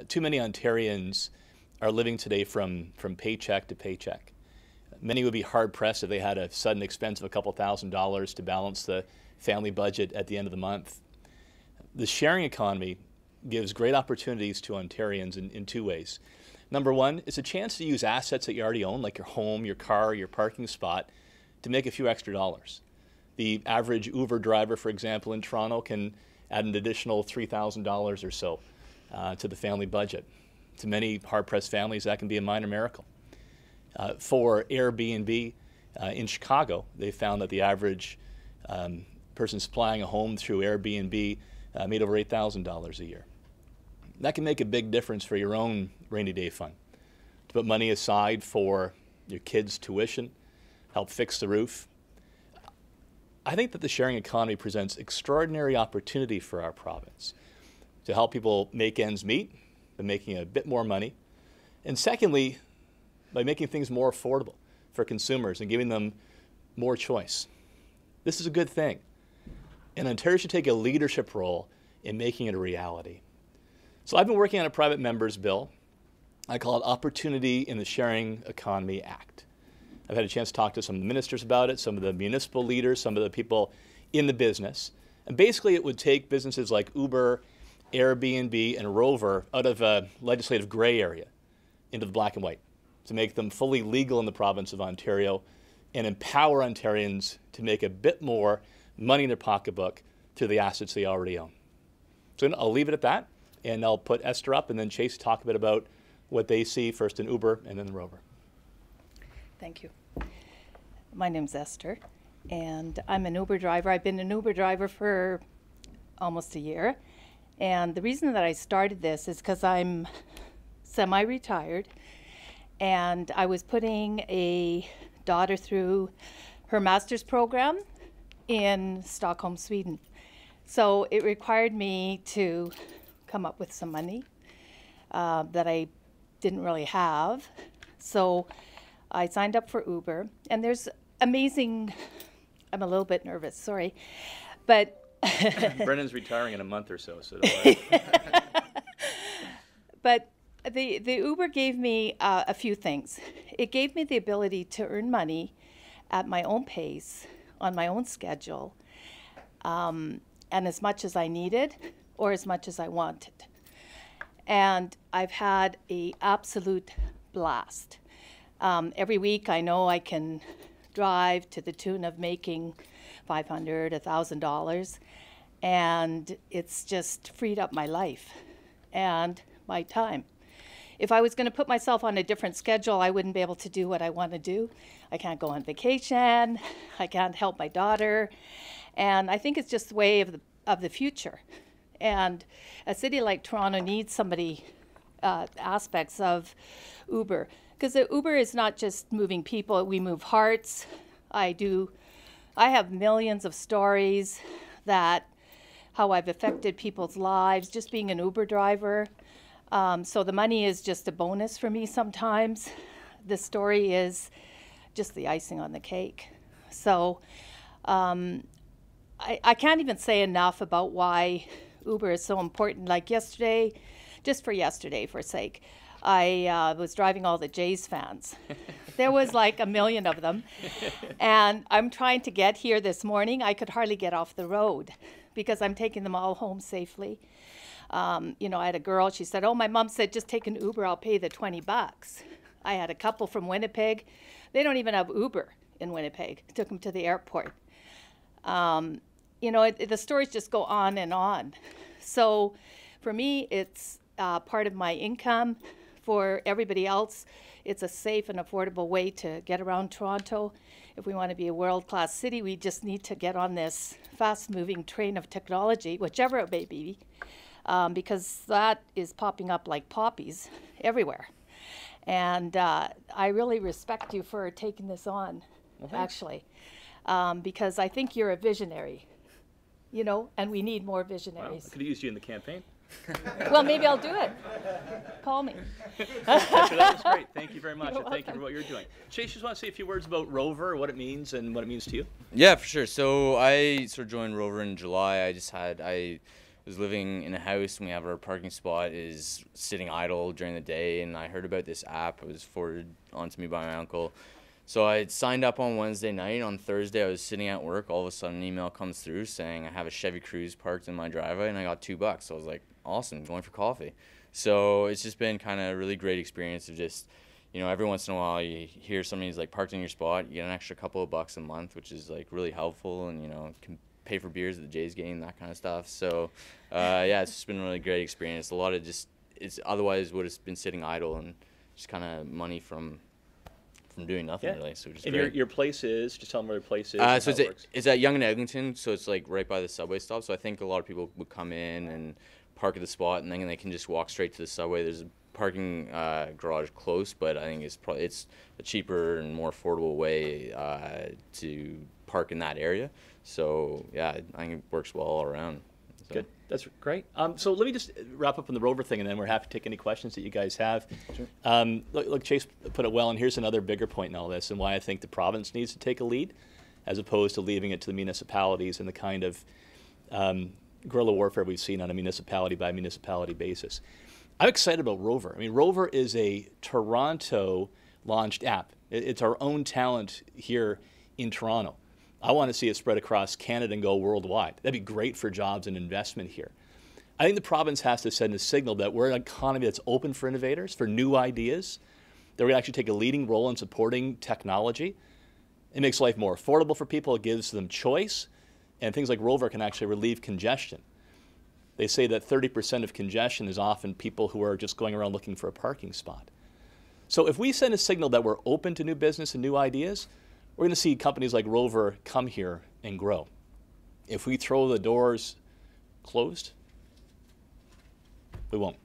Too many Ontarians are living today from paycheck to paycheck. Many would be hard-pressed if they had a sudden expense of a couple $1,000s to balance the family budget at the end of the month. The sharing economy gives great opportunities to Ontarians in two ways. Number one, it's a chance to use assets that you already own, like your home, your car, your parking spot, to make a few extra dollars. The average Uber driver, for example, in Toronto can add an additional $3,000 or so to the family budget. To many hard-pressed families, that can be a minor miracle. For Airbnb in Chicago, they found that the average person supplying a home through Airbnb made over $8,000 a year. That can make a big difference for your own rainy day fund. To put money aside for your kids' tuition, help fix the roof. I think that the sharing economy presents extraordinary opportunity for our province to help people make ends meet by making a bit more money. And secondly, by making things more affordable for consumers and giving them more choice. This is a good thing. And Ontario should take a leadership role in making it a reality. So I've been working on a private member's bill. I call it Opportunity in the Sharing Economy Act. I've had a chance to talk to some of the ministers about it, some of the municipal leaders, some of the people in the business. And basically it would take businesses like Uber, Airbnb, and Rover out of a legislative gray area into the black and white to make them fully legal in the province of Ontario and empower Ontarians to make a bit more money in their pocketbook through the assets they already own. So I'll leave it at that, and I'll put Esther up and then Chase to talk a bit about what they see first in Uber and then the Rover. Thank you. My name's Esther, and I'm an Uber driver. I've been an Uber driver for almost a year, and the reason that I started this is because I'm semi-retired, and I was putting a daughter through her master's program in Stockholm, Sweden. So it required me to come up with some money that I didn't really have. So I signed up for Uber, and there's amazing, I'm a little bit nervous, sorry, but Brennan's retiring in a month or so, so don't worry. But the Uber gave me a few things. It gave me the ability to earn money at my own pace, on my own schedule, and as much as I needed or as much as I wanted. And I've had an absolute blast. Every week I know I can drive to the tune of making $500, $1,000, and it's just freed up my life and my time. If I was going to put myself on a different schedule, I wouldn't be able to do what I want to do. I can't go on vacation, I can't help my daughter, and I think it's just the way of the future. And a city like Toronto needs somebody, aspects of Uber. Because Uber is not just moving people, we move hearts. I have millions of stories that how I've affected people's lives just being an Uber driver. So the money is just a bonus for me sometimes. The story is just the icing on the cake. So I can't even say enough about why Uber is so important. Like yesterday, just for yesterday, for sake, I was driving all the Jays fans. There was like 1 million of them. And I'm trying to get here this morning. I could hardly get off the road because I'm taking them all home safely. You know, I had a girl, she said, oh, my mom said, just take an Uber, I'll pay the $20. I had a couple from Winnipeg. They don't even have Uber in Winnipeg. Took them to the airport. You know, the stories just go on and on. So for me, it's part of my income. For everybody else, it's a safe and affordable way to get around Toronto. If we want to be a world-class city, we just need to get on this fast-moving train of technology, whichever it may be, because that is popping up like poppies everywhere. And I really respect you for taking this on, actually, because I think you're a visionary, you know, and we need more visionaries. Well, I could have used you in the campaign. Well, maybe I'll do it. Call me. That was great. Thank you very much. And thank you for what you're doing. Chase, just want to say a few words about Rover, what it means and what it means to you. Yeah, for sure. So I sort of joined Rover in July. I was living in a house and we have our parking spot is sitting idle during the day, and I heard about this app. It was forwarded onto me by my uncle. So I signed up on Wednesday night. On Thursday, I was sitting at work. All of a sudden, an email comes through saying I have a Chevy Cruze parked in my driveway, and I got $2. So I was like, awesome, going for coffee. So it's just been kind of a really great experience of just, every once in a while you hear somebody's like parked in your spot, you get an extra couple of bucks a month, which is like really helpful, and, can pay for beers at the Jays game, that kind of stuff. So, yeah, it's just been a really great experience. A lot of it's otherwise would have been sitting idle and just kind of money from doing nothing, really. So just and your place is, just tell them where your place is. So it's at Yonge and Eglinton, so it's like right by the subway stop. So I think a lot of people would come in and park at the spot, and then they can just walk straight to the subway. There's a parking garage close, but I think it's a cheaper and more affordable way to park in that area. So yeah, I think it works well all around. So. Good. That's great. So let me just wrap up on the Rover thing, and then we're happy to take any questions that you guys have. Sure. Look, Chase put it well, and here's another bigger point in all this, and why I think the province needs to take a lead, as opposed to leaving it to the municipalities and the kind of guerrilla warfare we've seen on a municipality by municipality basis. I'm excited about Rover. I mean, Rover is a Toronto-launched app. It's our own talent here in Toronto. I want to see it spread across Canada and go worldwide. That'd be great for jobs and investment here. I think the province has to send a signal that we're an economy that's open for innovators, for new ideas, that we actually take a leading role in supporting technology. It makes life more affordable for people. It gives them choice. And things like Rover can actually relieve congestion. They say that 30% of congestion is often people who are just going around looking for a parking spot. So if we send a signal that we're open to new business and new ideas, we're going to see companies like Rover come here and grow. If we throw the doors closed, we won't.